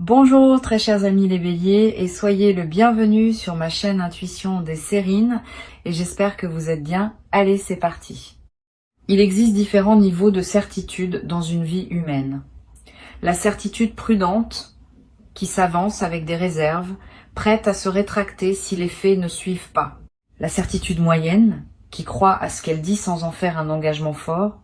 Bonjour très chers amis les béliers et soyez le bienvenu sur ma chaîne Intuition des Sérines et j'espère que vous êtes bien. Allez, c'est parti. Il existe différents niveaux de certitude dans une vie humaine. La certitude prudente qui s'avance avec des réserves, prête à se rétracter si les faits ne suivent pas. La certitude moyenne qui croit à ce qu'elle dit sans en faire un engagement fort.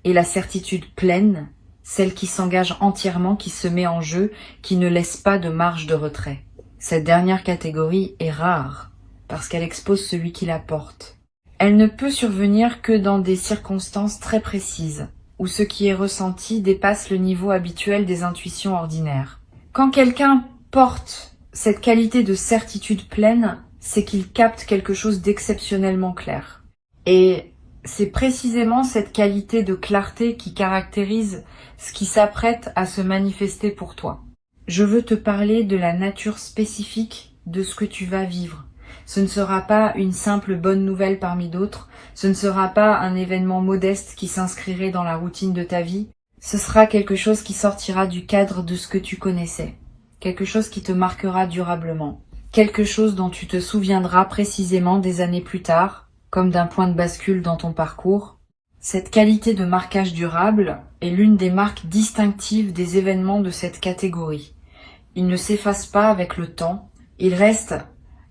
Et la certitude pleine, celle qui s'engage entièrement, qui se met en jeu, qui ne laisse pas de marge de retrait. Cette dernière catégorie est rare, parce qu'elle expose celui qui la porte. Elle ne peut survenir que dans des circonstances très précises, où ce qui est ressenti dépasse le niveau habituel des intuitions ordinaires. Quand quelqu'un porte cette qualité de certitude pleine, c'est qu'il capte quelque chose d'exceptionnellement clair. Et c'est précisément cette qualité de clarté qui caractérise ce qui s'apprête à se manifester pour toi. Je veux te parler de la nature spécifique de ce que tu vas vivre. Ce ne sera pas une simple bonne nouvelle parmi d'autres, ce ne sera pas un événement modeste qui s'inscrirait dans la routine de ta vie, ce sera quelque chose qui sortira du cadre de ce que tu connaissais, quelque chose qui te marquera durablement, quelque chose dont tu te souviendras précisément des années plus tard, comme d'un point de bascule dans ton parcours. Cette qualité de marquage durable est l'une des marques distinctives des événements de cette catégorie. Ils ne s'effacent pas avec le temps, ils restent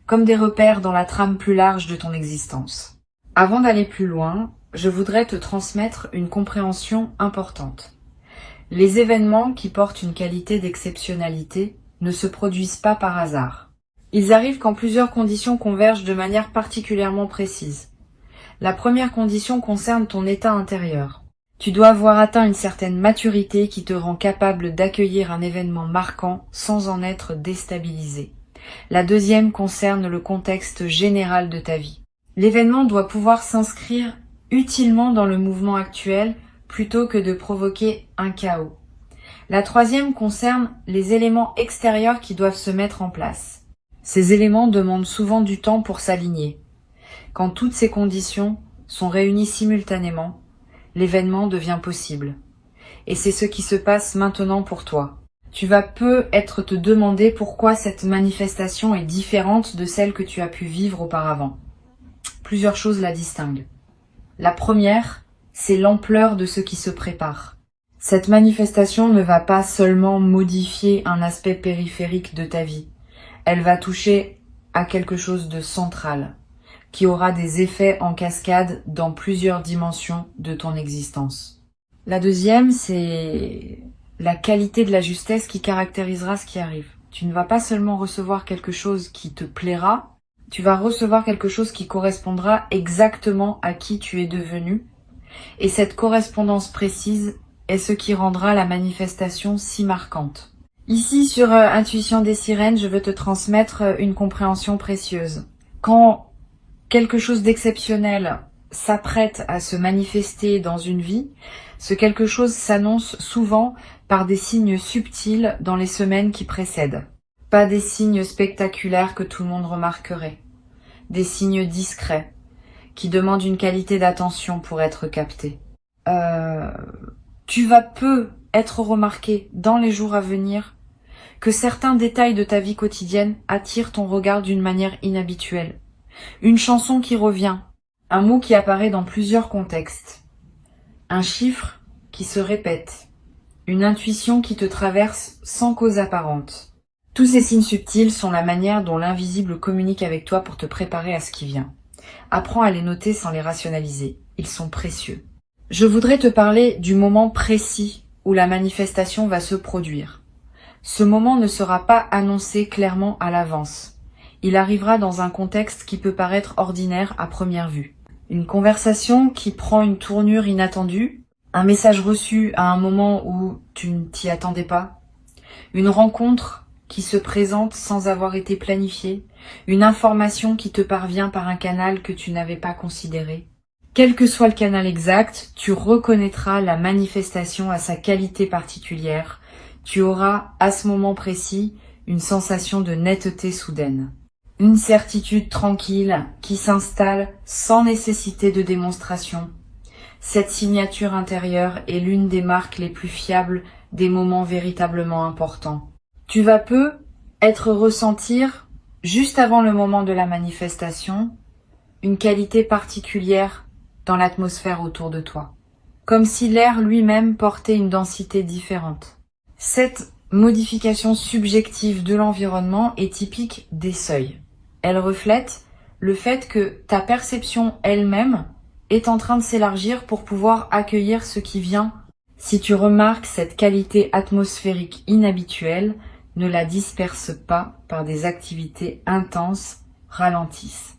comme des repères dans la trame plus large de ton existence. Avant d'aller plus loin, je voudrais te transmettre une compréhension importante. Les événements qui portent une qualité d'exceptionnalité ne se produisent pas par hasard. Ils arrivent quand plusieurs conditions convergent de manière particulièrement précise. La première condition concerne ton état intérieur. Tu dois avoir atteint une certaine maturité qui te rend capable d'accueillir un événement marquant sans en être déstabilisé. La deuxième concerne le contexte général de ta vie. L'événement doit pouvoir s'inscrire utilement dans le mouvement actuel plutôt que de provoquer un chaos. La troisième concerne les éléments extérieurs qui doivent se mettre en place. Ces éléments demandent souvent du temps pour s'aligner. Quand toutes ces conditions sont réunies simultanément, l'événement devient possible. Et c'est ce qui se passe maintenant pour toi. Tu vas peut-être te demander pourquoi cette manifestation est différente de celle que tu as pu vivre auparavant. Plusieurs choses la distinguent. La première, c'est l'ampleur de ce qui se prépare. Cette manifestation ne va pas seulement modifier un aspect périphérique de ta vie. Elle va toucher à quelque chose de central, qui aura des effets en cascade dans plusieurs dimensions de ton existence. La deuxième, c'est la qualité de la justesse qui caractérisera ce qui arrive. Tu ne vas pas seulement recevoir quelque chose qui te plaira, tu vas recevoir quelque chose qui correspondra exactement à qui tu es devenu. Et cette correspondance précise est ce qui rendra la manifestation si marquante. Ici, sur Intuition des Sirènes, je veux te transmettre une compréhension précieuse. Quand quelque chose d'exceptionnel s'apprête à se manifester dans une vie, ce quelque chose s'annonce souvent par des signes subtils dans les semaines qui précèdent. Pas des signes spectaculaires que tout le monde remarquerait. Des signes discrets, qui demandent une qualité d'attention pour être captés. Tu vas peu être remarqué dans les jours à venir que certains détails de ta vie quotidienne attirent ton regard d'une manière inhabituelle. Une chanson qui revient, un mot qui apparaît dans plusieurs contextes, un chiffre qui se répète, une intuition qui te traverse sans cause apparente. Tous ces signes subtils sont la manière dont l'invisible communique avec toi pour te préparer à ce qui vient. Apprends à les noter sans les rationaliser, ils sont précieux. Je voudrais te parler du moment précis où la manifestation va se produire. Ce moment ne sera pas annoncé clairement à l'avance. Il arrivera dans un contexte qui peut paraître ordinaire à première vue. Une conversation qui prend une tournure inattendue, un message reçu à un moment où tu ne t'y attendais pas, une rencontre qui se présente sans avoir été planifiée, une information qui te parvient par un canal que tu n'avais pas considéré. Quel que soit le canal exact, tu reconnaîtras la manifestation à sa qualité particulière. Tu auras, à ce moment précis, une sensation de netteté soudaine. Une certitude tranquille qui s'installe sans nécessité de démonstration. Cette signature intérieure est l'une des marques les plus fiables des moments véritablement importants. Tu vas peu être ressentir, juste avant le moment de la manifestation, une qualité particulière dans l'atmosphère autour de toi, comme si l'air lui-même portait une densité différente. Cette modification subjective de l'environnement est typique des seuils. Elle reflète le fait que ta perception elle-même est en train de s'élargir pour pouvoir accueillir ce qui vient. Si tu remarques cette qualité atmosphérique inhabituelle, ne la disperse pas par des activités intenses, ralentissent.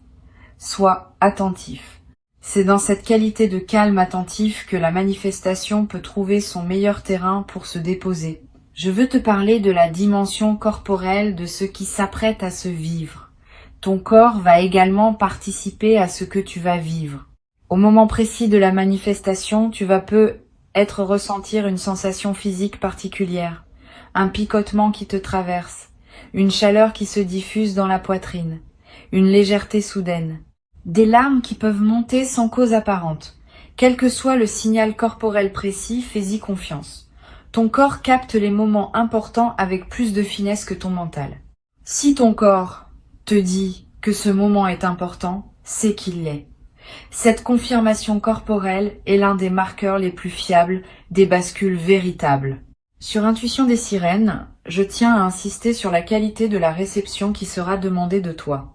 Sois attentif. C'est dans cette qualité de calme attentif que la manifestation peut trouver son meilleur terrain pour se déposer. Je veux te parler de la dimension corporelle de ce qui s'apprête à se vivre. Ton corps va également participer à ce que tu vas vivre. Au moment précis de la manifestation, tu vas peut-être ressentir une sensation physique particulière, un picotement qui te traverse, une chaleur qui se diffuse dans la poitrine, une légèreté soudaine, des larmes qui peuvent monter sans cause apparente. Quel que soit le signal corporel précis, fais-y confiance. Ton corps capte les moments importants avec plus de finesse que ton mental. Si ton corps te dit que ce moment est important, c'est qu'il l'est. Cette confirmation corporelle est l'un des marqueurs les plus fiables des bascules véritables. Sur Intuition des sirènes, je tiens à insister sur la qualité de la réception qui sera demandée de toi.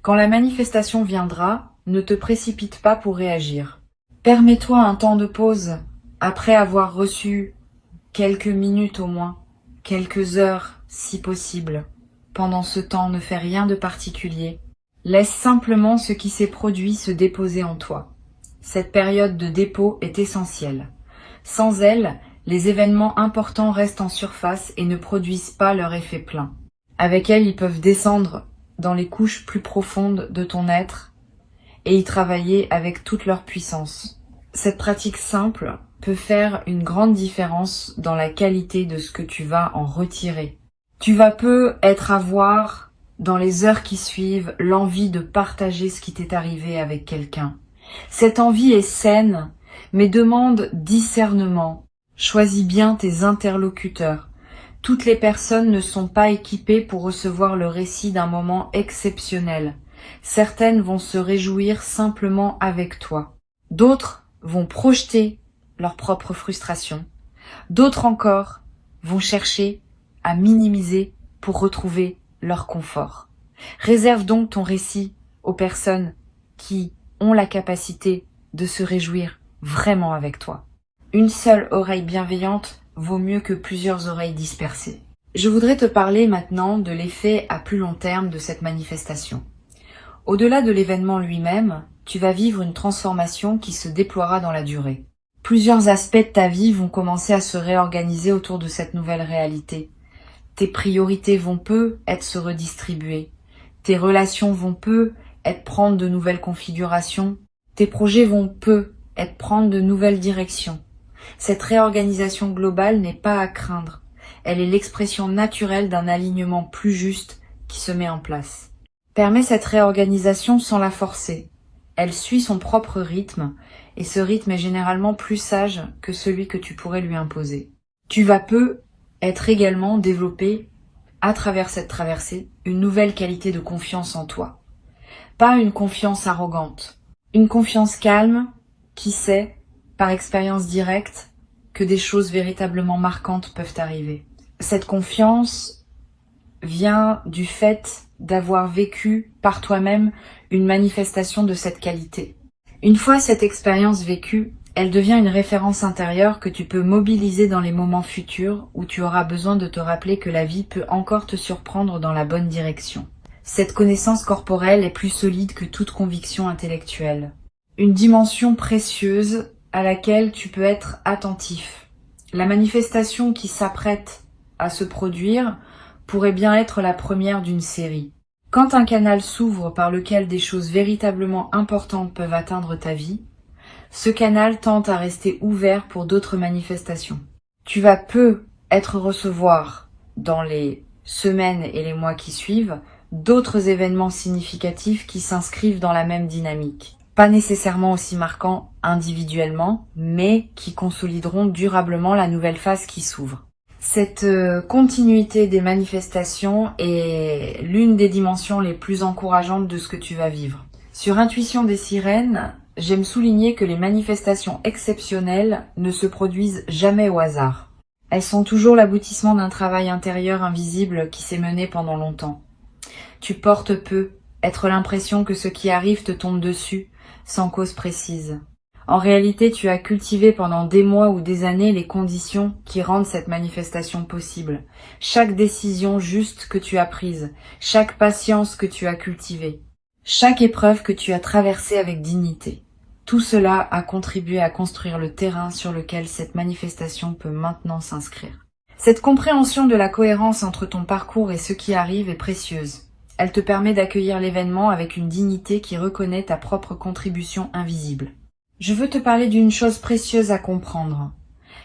Quand la manifestation viendra, ne te précipite pas pour réagir. Permets-toi un temps de pause, après avoir reçu quelques minutes au moins, quelques heures si possible. Pendant ce temps, ne fais rien de particulier. Laisse simplement ce qui s'est produit se déposer en toi. Cette période de dépôt est essentielle. Sans elle, les événements importants restent en surface et ne produisent pas leur effet plein. Avec elle, ils peuvent descendre dans les couches plus profondes de ton être et y travailler avec toute leur puissance. Cette pratique simple peut faire une grande différence dans la qualité de ce que tu vas en retirer. Tu vas peut-être avoir, dans les heures qui suivent, l'envie de partager ce qui t'est arrivé avec quelqu'un. Cette envie est saine, mais demande discernement. Choisis bien tes interlocuteurs. Toutes les personnes ne sont pas équipées pour recevoir le récit d'un moment exceptionnel. Certaines vont se réjouir simplement avec toi. D'autres vont projeter leur propre frustration. D'autres encore vont chercher à minimiser pour retrouver leur confort. Réserve donc ton récit aux personnes qui ont la capacité de se réjouir vraiment avec toi. Une seule oreille bienveillante vaut mieux que plusieurs oreilles dispersées. Je voudrais te parler maintenant de l'effet à plus long terme de cette manifestation. Au-delà de l'événement lui-même, tu vas vivre une transformation qui se déploiera dans la durée. Plusieurs aspects de ta vie vont commencer à se réorganiser autour de cette nouvelle réalité. Tes priorités vont peut-être se redistribuer. Tes relations vont peut-être prendre de nouvelles configurations. Tes projets vont peut-être prendre de nouvelles directions. Cette réorganisation globale n'est pas à craindre. Elle est l'expression naturelle d'un alignement plus juste qui se met en place. Permets cette réorganisation sans la forcer. Elle suit son propre rythme, et ce rythme est généralement plus sage que celui que tu pourrais lui imposer. Tu vas peut-être également développer, à travers cette traversée, une nouvelle qualité de confiance en toi. Pas une confiance arrogante, une confiance calme qui sait, par expérience directe, que des choses véritablement marquantes peuvent arriver. Cette confiance vient du fait d'avoir vécu par toi-même une manifestation de cette qualité. Une fois cette expérience vécue, elle devient une référence intérieure que tu peux mobiliser dans les moments futurs où tu auras besoin de te rappeler que la vie peut encore te surprendre dans la bonne direction. Cette connaissance corporelle est plus solide que toute conviction intellectuelle. Une dimension précieuse à laquelle tu peux être attentif. La manifestation qui s'apprête à se produire pourrait bien être la première d'une série. Quand un canal s'ouvre par lequel des choses véritablement importantes peuvent atteindre ta vie, ce canal tente à rester ouvert pour d'autres manifestations. Tu vas peut-être recevoir, dans les semaines et les mois qui suivent, d'autres événements significatifs qui s'inscrivent dans la même dynamique. Pas nécessairement aussi marquants individuellement, mais qui consolideront durablement la nouvelle phase qui s'ouvre. Cette continuité des manifestations est l'une des dimensions les plus encourageantes de ce que tu vas vivre. Sur Intuition des sirènes, j'aime souligner que les manifestations exceptionnelles ne se produisent jamais au hasard. Elles sont toujours l'aboutissement d'un travail intérieur invisible qui s'est mené pendant longtemps. Tu portes peu, être l'impression que ce qui arrive te tombe dessus, sans cause précise. En réalité, tu as cultivé pendant des mois ou des années les conditions qui rendent cette manifestation possible. Chaque décision juste que tu as prise, chaque patience que tu as cultivée, chaque épreuve que tu as traversée avec dignité. Tout cela a contribué à construire le terrain sur lequel cette manifestation peut maintenant s'inscrire. Cette compréhension de la cohérence entre ton parcours et ce qui arrive est précieuse. Elle te permet d'accueillir l'événement avec une dignité qui reconnaît ta propre contribution invisible. Je veux te parler d'une chose précieuse à comprendre.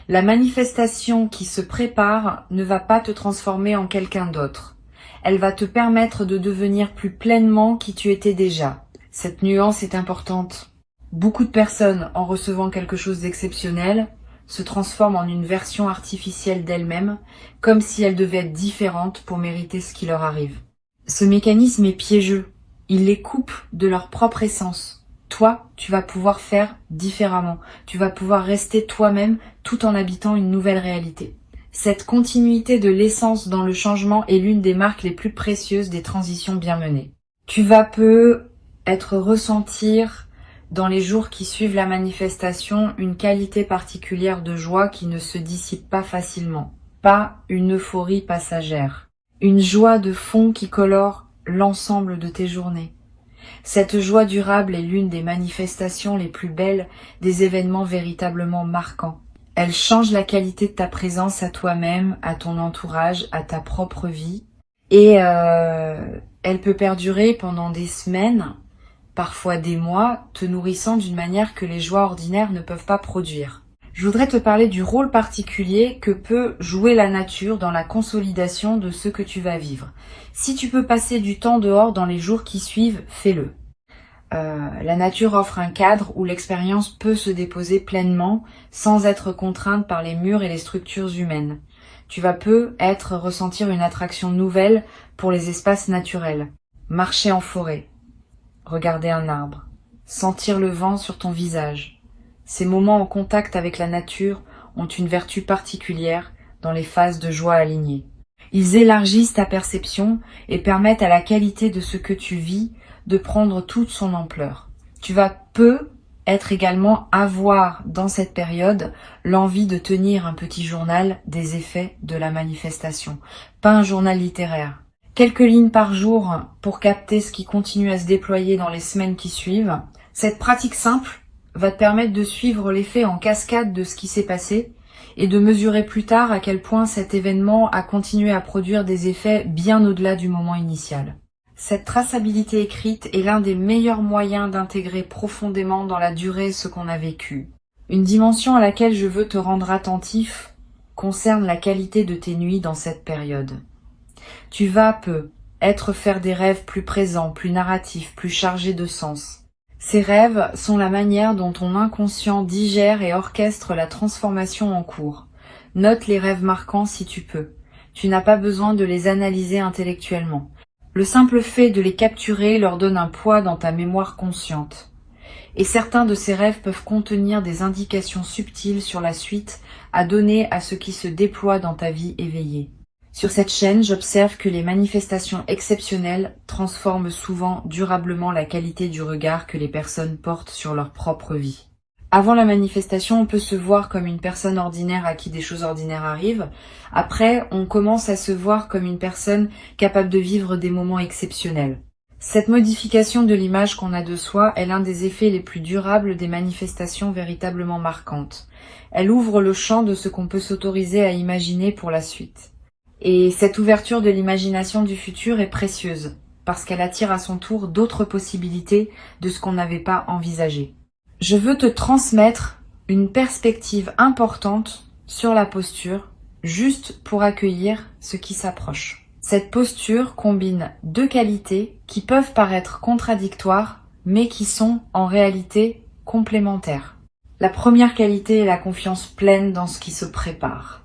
La manifestation qui se prépare ne va pas te transformer en quelqu'un d'autre. Elle va te permettre de devenir plus pleinement qui tu étais déjà. Cette nuance est importante. Beaucoup de personnes, en recevant quelque chose d'exceptionnel, se transforment en une version artificielle d'elles-mêmes, comme si elles devaient être différentes pour mériter ce qui leur arrive. Ce mécanisme est piégeux. Il les coupe de leur propre essence. Toi, tu vas pouvoir faire différemment. Tu vas pouvoir rester toi-même tout en habitant une nouvelle réalité. Cette continuité de l'essence dans le changement est l'une des marques les plus précieuses des transitions bien menées. Tu vas ressentir dans les jours qui suivent la manifestation une qualité particulière de joie qui ne se dissipe pas facilement. Pas une euphorie passagère. Une joie de fond qui colore l'ensemble de tes journées. Cette joie durable est l'une des manifestations les plus belles des événements véritablement marquants. Elle change la qualité de ta présence à toi-même, à ton entourage, à ta propre vie. Et elle peut perdurer pendant des semaines, parfois des mois, te nourrissant d'une manière que les joies ordinaires ne peuvent pas produire. Je voudrais te parler du rôle particulier que peut jouer la nature dans la consolidation de ce que tu vas vivre. Si tu peux passer du temps dehors dans les jours qui suivent, fais-le. La nature offre un cadre où l'expérience peut se déposer pleinement sans être contrainte par les murs et les structures humaines. Tu vas ressentir une attraction nouvelle pour les espaces naturels. Marcher en forêt, regarder un arbre, sentir le vent sur ton visage. Ces moments en contact avec la nature ont une vertu particulière dans les phases de joie alignées. Ils élargissent ta perception et permettent à la qualité de ce que tu vis de prendre toute son ampleur. Tu vas être également avoir dans cette période l'envie de tenir un petit journal des effets de la manifestation, pas un journal littéraire. Quelques lignes par jour pour capter ce qui continue à se déployer dans les semaines qui suivent. Cette pratique simple va te permettre de suivre l'effet en cascade de ce qui s'est passé et de mesurer plus tard à quel point cet événement a continué à produire des effets bien au-delà du moment initial. Cette traçabilité écrite est l'un des meilleurs moyens d'intégrer profondément dans la durée ce qu'on a vécu. Une dimension à laquelle je veux te rendre attentif concerne la qualité de tes nuits dans cette période. Tu vas faire des rêves plus présents, plus narratifs, plus chargés de sens. Ces rêves sont la manière dont ton inconscient digère et orchestre la transformation en cours. Note les rêves marquants si tu peux. Tu n'as pas besoin de les analyser intellectuellement. Le simple fait de les capturer leur donne un poids dans ta mémoire consciente. Et certains de ces rêves peuvent contenir des indications subtiles sur la suite à donner à ce qui se déploie dans ta vie éveillée. Sur cette chaîne, j'observe que les manifestations exceptionnelles transforment souvent durablement la qualité du regard que les personnes portent sur leur propre vie. Avant la manifestation, on peut se voir comme une personne ordinaire à qui des choses ordinaires arrivent. Après, on commence à se voir comme une personne capable de vivre des moments exceptionnels. Cette modification de l'image qu'on a de soi est l'un des effets les plus durables des manifestations véritablement marquantes. Elle ouvre le champ de ce qu'on peut s'autoriser à imaginer pour la suite. Et cette ouverture de l'imagination du futur est précieuse, parce qu'elle attire à son tour d'autres possibilités de ce qu'on n'avait pas envisagé. Je veux te transmettre une perspective importante sur la posture, juste pour accueillir ce qui s'approche. Cette posture combine deux qualités qui peuvent paraître contradictoires, mais qui sont en réalité complémentaires. La première qualité est la confiance pleine dans ce qui se prépare.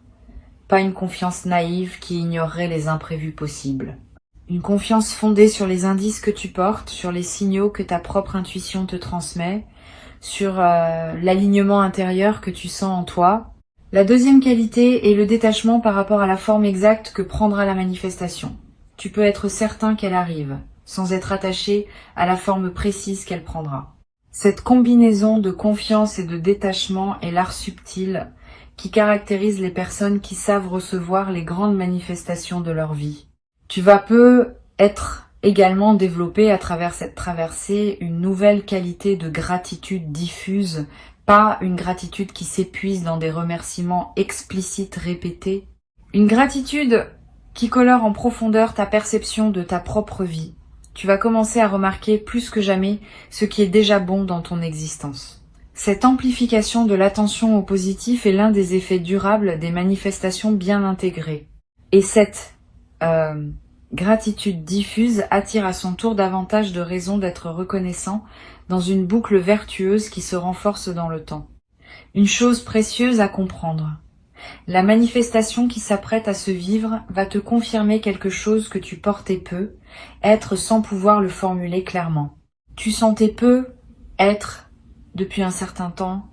pas une confiance naïve qui ignorerait les imprévus possibles. Une confiance fondée sur les indices que tu portes, sur les signaux que ta propre intuition te transmet, sur l'alignement intérieur que tu sens en toi. La deuxième qualité est le détachement par rapport à la forme exacte que prendra la manifestation. Tu peux être certain qu'elle arrive, sans être attaché à la forme précise qu'elle prendra. Cette combinaison de confiance et de détachement est l'art subtil qui caractérise les personnes qui savent recevoir les grandes manifestations de leur vie. Tu vas peu être également développé à travers cette traversée une nouvelle qualité de gratitude diffuse, pas une gratitude qui s'épuise dans des remerciements explicites répétés. Une gratitude qui colore en profondeur ta perception de ta propre vie. Tu vas commencer à remarquer plus que jamais ce qui est déjà bon dans ton existence. Cette amplification de l'attention au positif est l'un des effets durables des manifestations bien intégrées. Et cette gratitude diffuse attire à son tour davantage de raisons d'être reconnaissant dans une boucle vertueuse qui se renforce dans le temps. Une chose précieuse à comprendre. La manifestation qui s'apprête à se vivre va te confirmer quelque chose que tu portais peu, être sans pouvoir le formuler clairement. Tu sentais peu être, depuis un certain temps,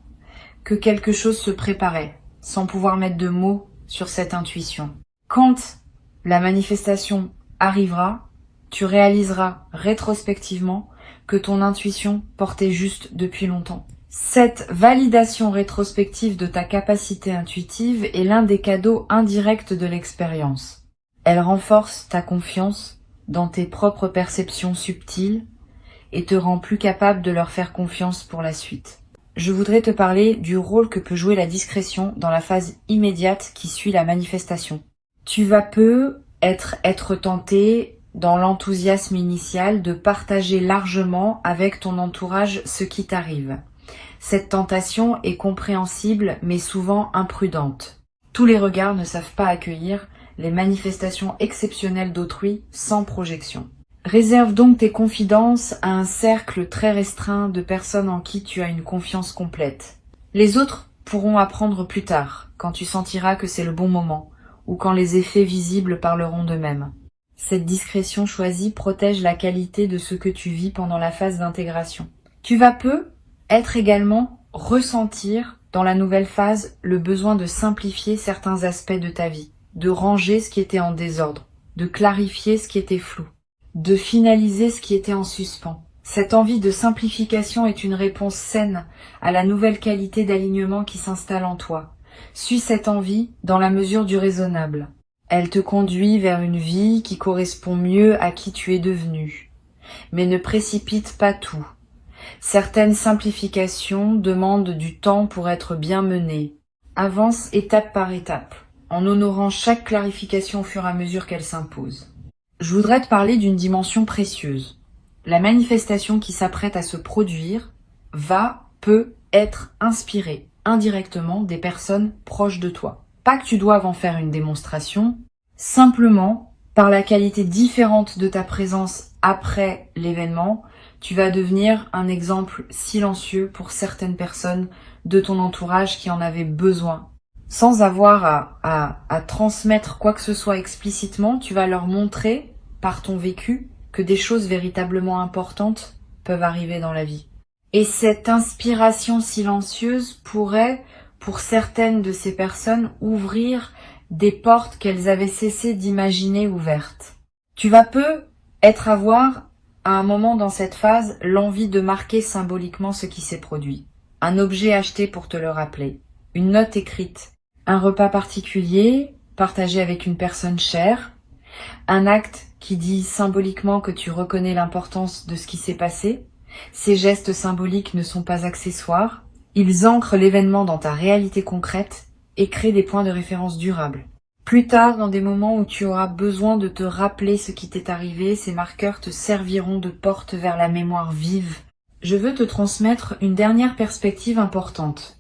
que quelque chose se préparait, sans pouvoir mettre de mots sur cette intuition. Quand la manifestation arrivera, tu réaliseras rétrospectivement que ton intuition portait juste depuis longtemps. Cette validation rétrospective de ta capacité intuitive est l'un des cadeaux indirects de l'expérience. Elle renforce ta confiance dans tes propres perceptions subtiles et te rend plus capable de leur faire confiance pour la suite. Je voudrais te parler du rôle que peut jouer la discrétion dans la phase immédiate qui suit la manifestation. Tu vas peu être tenté, dans l'enthousiasme initial, de partager largement avec ton entourage ce qui t'arrive. Cette tentation est compréhensible mais souvent imprudente. Tous les regards ne savent pas accueillir les manifestations exceptionnelles d'autrui sans projection. Réserve donc tes confidences à un cercle très restreint de personnes en qui tu as une confiance complète. Les autres pourront apprendre plus tard, quand tu sentiras que c'est le bon moment, ou quand les effets visibles parleront d'eux-mêmes. Cette discrétion choisie protège la qualité de ce que tu vis pendant la phase d'intégration. Tu vas peu être également ressentir dans la nouvelle phase le besoin de simplifier certains aspects de ta vie, de ranger ce qui était en désordre, de clarifier ce qui était flou, de finaliser ce qui était en suspens. Cette envie de simplification est une réponse saine à la nouvelle qualité d'alignement qui s'installe en toi. Suis cette envie dans la mesure du raisonnable. Elle te conduit vers une vie qui correspond mieux à qui tu es devenu. Mais ne précipite pas tout. Certaines simplifications demandent du temps pour être bien menées. Avance étape par étape, en honorant chaque clarification au fur et à mesure qu'elle s'impose. Je voudrais te parler d'une dimension précieuse. La manifestation qui s'apprête à se produire peut être inspirée indirectement des personnes proches de toi. Pas que tu doives en faire une démonstration, simplement, par la qualité différente de ta présence après l'événement, tu vas devenir un exemple silencieux pour certaines personnes de ton entourage qui en avaient besoin. Sans avoir à transmettre quoi que ce soit explicitement, tu vas leur montrer, par ton vécu, que des choses véritablement importantes peuvent arriver dans la vie. Et cette inspiration silencieuse pourrait, pour certaines de ces personnes, ouvrir des portes qu'elles avaient cessé d'imaginer ouvertes. Tu vas peu avoir, à un moment dans cette phase, l'envie de marquer symboliquement ce qui s'est produit. Un objet acheté pour te le rappeler, une note écrite, un repas particulier partagé avec une personne chère, un acte qui dit symboliquement que tu reconnais l'importance de ce qui s'est passé. Ces gestes symboliques ne sont pas accessoires, ils ancrent l'événement dans ta réalité concrète et créent des points de référence durables. Plus tard, dans des moments où tu auras besoin de te rappeler ce qui t'est arrivé, ces marqueurs te serviront de porte vers la mémoire vive. Je veux te transmettre une dernière perspective importante.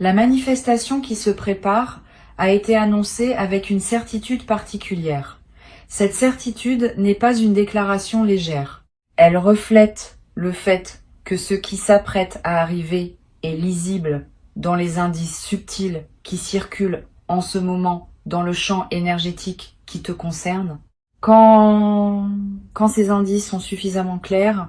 La manifestation qui se prépare a été annoncée avec une certitude particulière. Cette certitude n'est pas une déclaration légère. Elle reflète le fait que ce qui s'apprête à arriver est lisible dans les indices subtils qui circulent en ce moment dans le champ énergétique qui te concerne. Quand ces indices sont suffisamment clairs,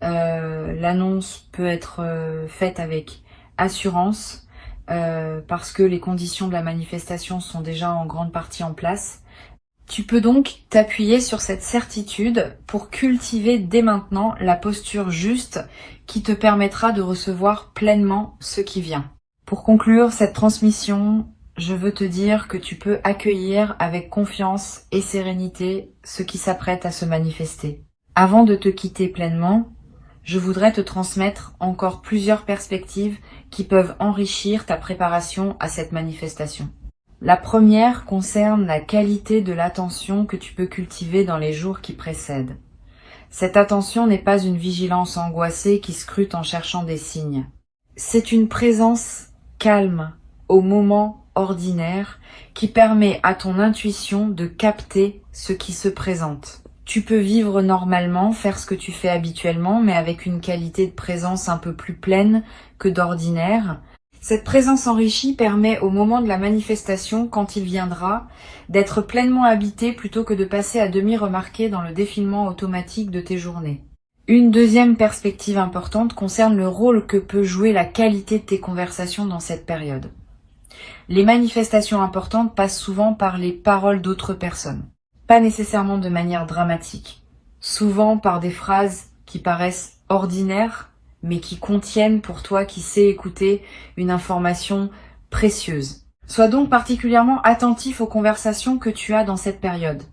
l'annonce peut être faite avec assurance parce que les conditions de la manifestation sont déjà en grande partie en place. Tu peux donc t'appuyer sur cette certitude pour cultiver dès maintenant la posture juste qui te permettra de recevoir pleinement ce qui vient. Pour conclure cette transmission, je veux te dire que tu peux accueillir avec confiance et sérénité ce qui s'apprête à se manifester. Avant de te quitter pleinement, je voudrais te transmettre encore plusieurs perspectives qui peuvent enrichir ta préparation à cette manifestation. La première concerne la qualité de l'attention que tu peux cultiver dans les jours qui précèdent. Cette attention n'est pas une vigilance angoissée qui scrute en cherchant des signes. C'est une présence calme au moment ordinaire qui permet à ton intuition de capter ce qui se présente. Tu peux vivre normalement, faire ce que tu fais habituellement, mais avec une qualité de présence un peu plus pleine que d'ordinaire. Cette présence enrichie permet au moment de la manifestation, quand il viendra, d'être pleinement habité plutôt que de passer à demi remarqué dans le défilement automatique de tes journées. Une deuxième perspective importante concerne le rôle que peut jouer la qualité de tes conversations dans cette période. Les manifestations importantes passent souvent par les paroles d'autres personnes, pas nécessairement de manière dramatique, souvent par des phrases qui paraissent ordinaires, mais qui contiennent pour toi qui sais écouter une information précieuse. Sois donc particulièrement attentif aux conversations que tu as dans cette période.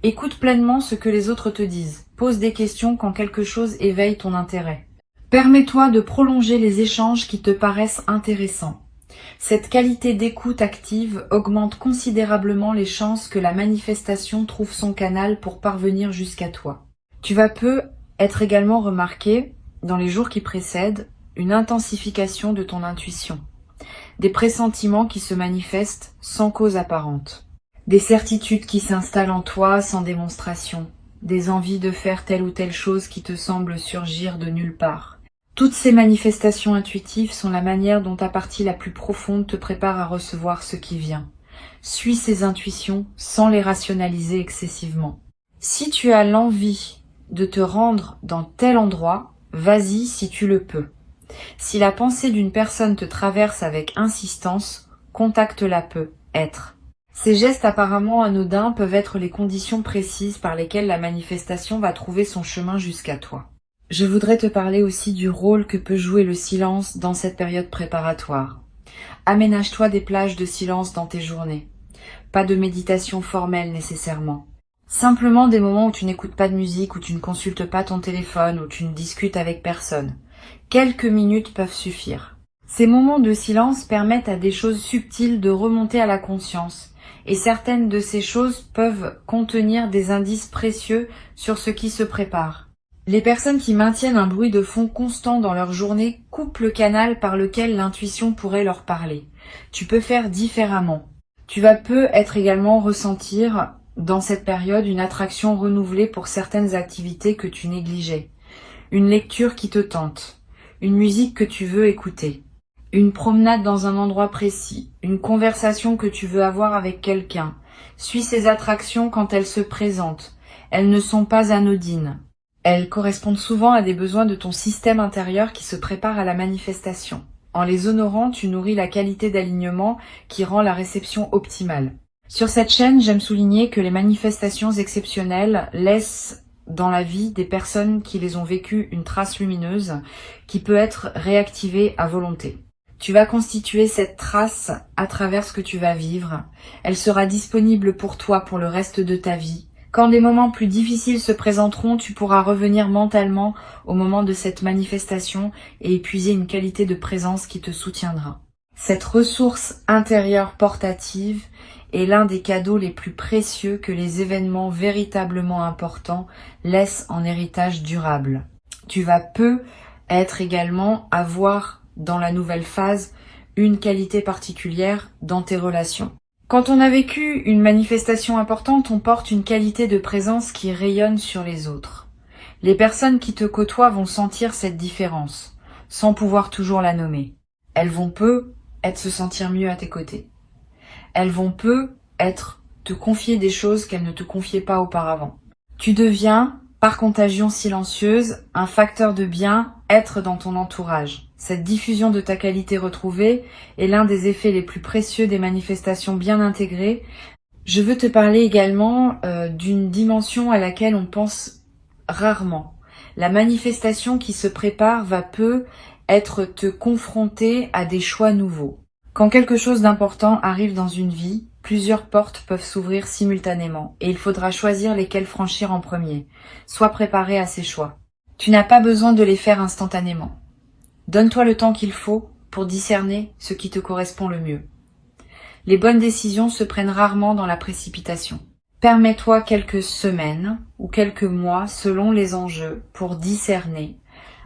Écoute pleinement ce que les autres te disent. Pose des questions quand quelque chose éveille ton intérêt. Permets-toi de prolonger les échanges qui te paraissent intéressants. Cette qualité d'écoute active augmente considérablement les chances que la manifestation trouve son canal pour parvenir jusqu'à toi. Tu vas peu être également remarqué dans les jours qui précèdent, une intensification de ton intuition, des pressentiments qui se manifestent sans cause apparente, des certitudes qui s'installent en toi sans démonstration, des envies de faire telle ou telle chose qui te semblent surgir de nulle part. Toutes ces manifestations intuitives sont la manière dont ta partie la plus profonde te prépare à recevoir ce qui vient. Suis ces intuitions sans les rationaliser excessivement. Si tu as l'envie de te rendre dans tel endroit, vas-y si tu le peux. Si la pensée d'une personne te traverse avec insistance, contacte-la peu, être. Ces gestes apparemment anodins peuvent être les conditions précises par lesquelles la manifestation va trouver son chemin jusqu'à toi. Je voudrais te parler aussi du rôle que peut jouer le silence dans cette période préparatoire. Aménage-toi des plages de silence dans tes journées. Pas de méditation formelle nécessairement. Simplement des moments où tu n'écoutes pas de musique, où tu ne consultes pas ton téléphone, où tu ne discutes avec personne. Quelques minutes peuvent suffire. Ces moments de silence permettent à des choses subtiles de remonter à la conscience, et certaines de ces choses peuvent contenir des indices précieux sur ce qui se prépare. Les personnes qui maintiennent un bruit de fond constant dans leur journée coupent le canal par lequel l'intuition pourrait leur parler. Tu peux faire différemment. Tu vas peu être également ressentir dans cette période une attraction renouvelée pour certaines activités que tu négligeais, une lecture qui te tente, une musique que tu veux écouter, une promenade dans un endroit précis, une conversation que tu veux avoir avec quelqu'un. Suis ces attractions quand elles se présentent. Elles ne sont pas anodines. Elles correspondent souvent à des besoins de ton système intérieur qui se prépare à la manifestation. En les honorant, tu nourris la qualité d'alignement qui rend la réception optimale. Sur cette chaîne, j'aime souligner que les manifestations exceptionnelles laissent dans la vie des personnes qui les ont vécues une trace lumineuse qui peut être réactivée à volonté. Tu vas constituer cette trace à travers ce que tu vas vivre. Elle sera disponible pour toi pour le reste de ta vie. Quand des moments plus difficiles se présenteront, tu pourras revenir mentalement au moment de cette manifestation et épuiser une qualité de présence qui te soutiendra. Cette ressource intérieure portative est l'un des cadeaux les plus précieux que les événements véritablement importants laissent en héritage durable. Tu vas peu être également avoir dans la nouvelle phase une qualité particulière dans tes relations. Quand on a vécu une manifestation importante, on porte une qualité de présence qui rayonne sur les autres. Les personnes qui te côtoient vont sentir cette différence, sans pouvoir toujours la nommer. Elles vont peu se sentir mieux à tes côtés. Elles vont peu te confier des choses qu'elle ne te confiait pas auparavant. Tu deviens, par contagion silencieuse, un facteur de bien-être dans ton entourage. Cette diffusion de ta qualité retrouvée est l'un des effets les plus précieux des manifestations bien intégrées. Je veux te parler également d'une dimension à laquelle on pense rarement. La manifestation qui se prépare va peu être te confronter à des choix nouveaux. Quand quelque chose d'important arrive dans une vie, plusieurs portes peuvent s'ouvrir simultanément et il faudra choisir lesquelles franchir en premier. Sois préparé à ces choix. Tu n'as pas besoin de les faire instantanément. Donne-toi le temps qu'il faut pour discerner ce qui te correspond le mieux. Les bonnes décisions se prennent rarement dans la précipitation. Permets-toi quelques semaines ou quelques mois selon les enjeux pour discerner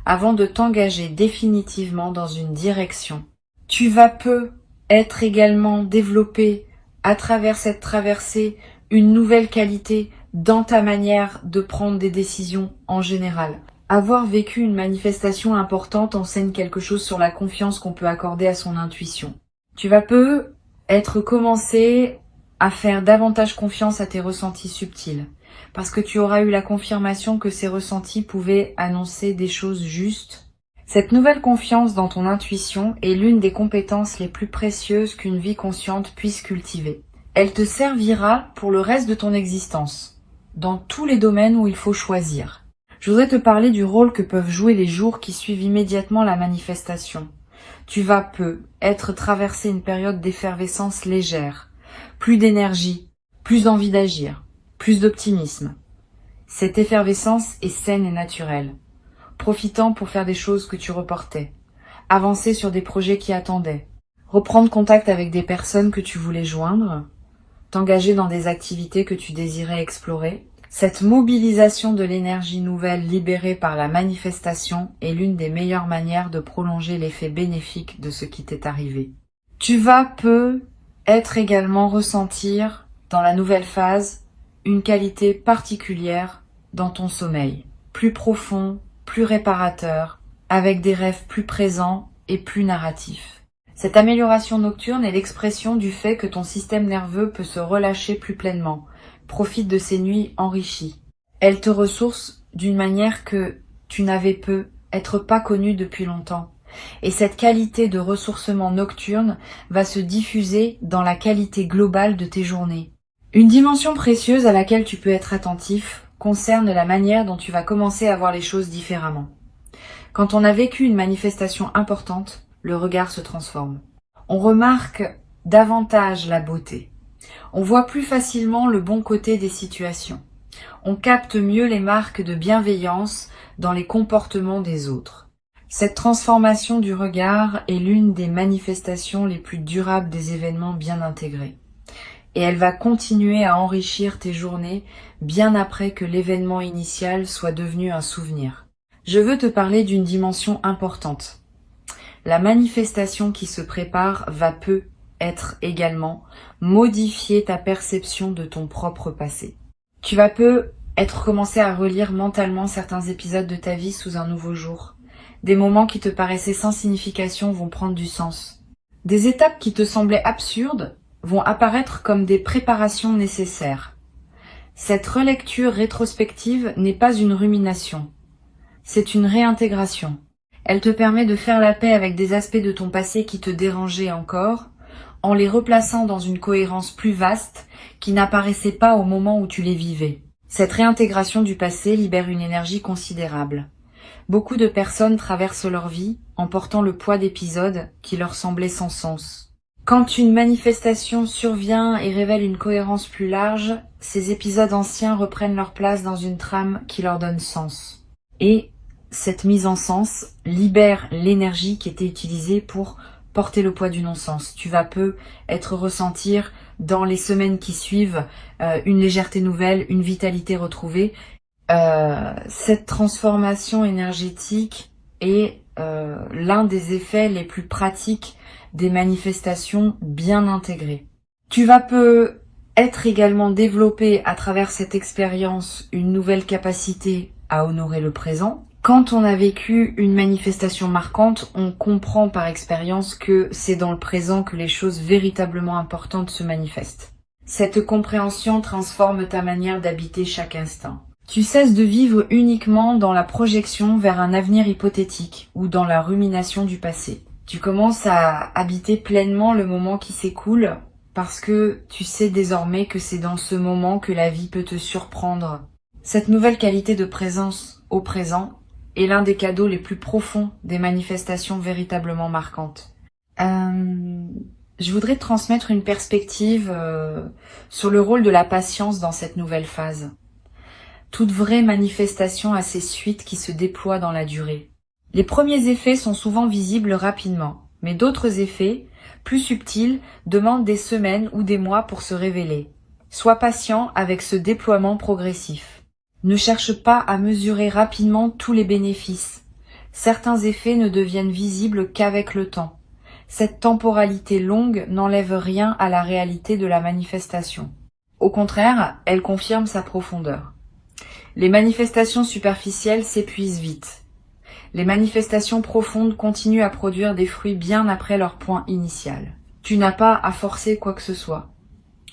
avant de t'engager définitivement dans une direction. Tu vas peu être également développé à travers cette traversée une nouvelle qualité dans ta manière de prendre des décisions en général. Avoir vécu une manifestation importante enseigne quelque chose sur la confiance qu'on peut accorder à son intuition. Tu vas peu être commencé à faire davantage confiance à tes ressentis subtils, parce que tu auras eu la confirmation que ces ressentis pouvaient annoncer des choses justes. Cette nouvelle confiance dans ton intuition est l'une des compétences les plus précieuses qu'une vie consciente puisse cultiver. Elle te servira pour le reste de ton existence, dans tous les domaines où il faut choisir. Je voudrais te parler du rôle que peuvent jouer les jours qui suivent immédiatement la manifestation. Tu vas peu être traversé une période d'effervescence légère, plus d'énergie, plus d'envie d'agir, plus d'optimisme. Cette effervescence est saine et naturelle, profitant pour faire des choses que tu reportais, avancer sur des projets qui attendaient, reprendre contact avec des personnes que tu voulais joindre, t'engager dans des activités que tu désirais explorer. Cette mobilisation de l'énergie nouvelle libérée par la manifestation est l'une des meilleures manières de prolonger l'effet bénéfique de ce qui t'est arrivé. Tu vas peu être également ressentir, dans la nouvelle phase, une qualité particulière dans ton sommeil, plus profond, plus réparateur, avec des rêves plus présents et plus narratifs. Cette amélioration nocturne est l'expression du fait que ton système nerveux peut se relâcher plus pleinement, profite de ces nuits enrichies. Elle te ressource d'une manière que tu n'avais peu, être pas connue depuis longtemps. Et cette qualité de ressourcement nocturne va se diffuser dans la qualité globale de tes journées. Une dimension précieuse à laquelle tu peux être attentif concerne la manière dont tu vas commencer à voir les choses différemment. Quand on a vécu une manifestation importante, le regard se transforme. On remarque davantage la beauté. On voit plus facilement le bon côté des situations. On capte mieux les marques de bienveillance dans les comportements des autres. Cette transformation du regard est l'une des manifestations les plus durables des événements bien intégrés. Et elle va continuer à enrichir tes journées bien après que l'événement initial soit devenu un souvenir. Je veux te parler d'une dimension importante. La manifestation qui se prépare va peu être également modifier ta perception de ton propre passé. Tu vas peu être commencé à relire mentalement certains épisodes de ta vie sous un nouveau jour. Des moments qui te paraissaient sans signification vont prendre du sens. Des étapes qui te semblaient absurdes vont apparaître comme des préparations nécessaires. Cette relecture rétrospective n'est pas une rumination, c'est une réintégration. Elle te permet de faire la paix avec des aspects de ton passé qui te dérangeaient encore, en les replaçant dans une cohérence plus vaste qui n'apparaissait pas au moment où tu les vivais. Cette réintégration du passé libère une énergie considérable. Beaucoup de personnes traversent leur vie en portant le poids d'épisodes qui leur semblaient sans sens. Quand une manifestation survient et révèle une cohérence plus large, ces épisodes anciens reprennent leur place dans une trame qui leur donne sens. Et cette mise en sens libère l'énergie qui était utilisée pour porter le poids du non-sens. Tu vas peu être ressentir dans les semaines qui suivent une légèreté nouvelle, une vitalité retrouvée. Cette transformation énergétique est l'un des effets les plus pratiques des manifestations bien intégrées. Tu vas peu être également développé à travers cette expérience une nouvelle capacité à honorer le présent. Quand on a vécu une manifestation marquante, on comprend par expérience que c'est dans le présent que les choses véritablement importantes se manifestent. Cette compréhension transforme ta manière d'habiter chaque instant. Tu cesses de vivre uniquement dans la projection vers un avenir hypothétique ou dans la rumination du passé. Tu commences à habiter pleinement le moment qui s'écoule parce que tu sais désormais que c'est dans ce moment que la vie peut te surprendre. Cette nouvelle qualité de présence au présent est l'un des cadeaux les plus profonds des manifestations véritablement marquantes. Je voudrais te transmettre une perspective sur le rôle de la patience dans cette nouvelle phase. Toute vraie manifestation a ses suites qui se déploient dans la durée. Les premiers effets sont souvent visibles rapidement, mais d'autres effets, plus subtils, demandent des semaines ou des mois pour se révéler. Sois patient avec ce déploiement progressif. Ne cherche pas à mesurer rapidement tous les bénéfices. Certains effets ne deviennent visibles qu'avec le temps. Cette temporalité longue n'enlève rien à la réalité de la manifestation. Au contraire, elle confirme sa profondeur. Les manifestations superficielles s'épuisent vite. Les manifestations profondes continuent à produire des fruits bien après leur point initial. Tu n'as pas à forcer quoi que ce soit.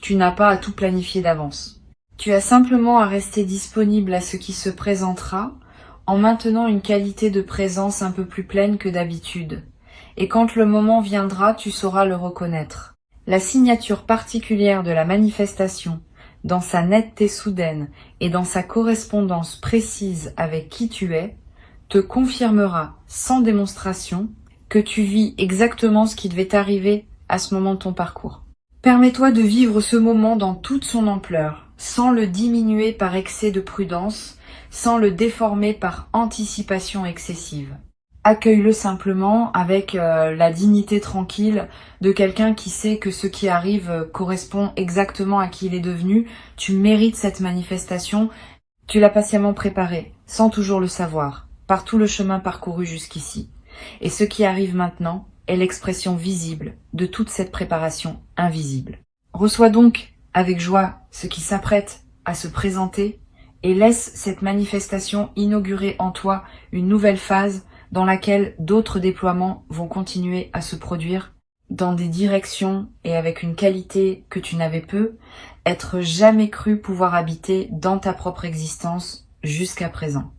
Tu n'as pas à tout planifier d'avance. Tu as simplement à rester disponible à ce qui se présentera en maintenant une qualité de présence un peu plus pleine que d'habitude. Et quand le moment viendra, tu sauras le reconnaître. La signature particulière de la manifestation, dans sa netteté soudaine et dans sa correspondance précise avec qui tu es, te confirmera sans démonstration que tu vis exactement ce qui devait t'arriver à ce moment de ton parcours. Permets-toi de vivre ce moment dans toute son ampleur, sans le diminuer par excès de prudence, sans le déformer par anticipation excessive. Accueille-le simplement avec la dignité tranquille de quelqu'un qui sait que ce qui arrive correspond exactement à qui il est devenu. Tu mérites cette manifestation, tu l'as patiemment préparée, sans toujours le savoir, par tout le chemin parcouru jusqu'ici. Et ce qui arrive maintenant est l'expression visible de toute cette préparation invisible. Reçois donc avec joie ce qui s'apprête à se présenter et laisse cette manifestation inaugurer en toi une nouvelle phase dans laquelle d'autres déploiements vont continuer à se produire dans des directions et avec une qualité que tu n'avais peu, être jamais cru pouvoir habiter dans ta propre existence jusqu'à présent.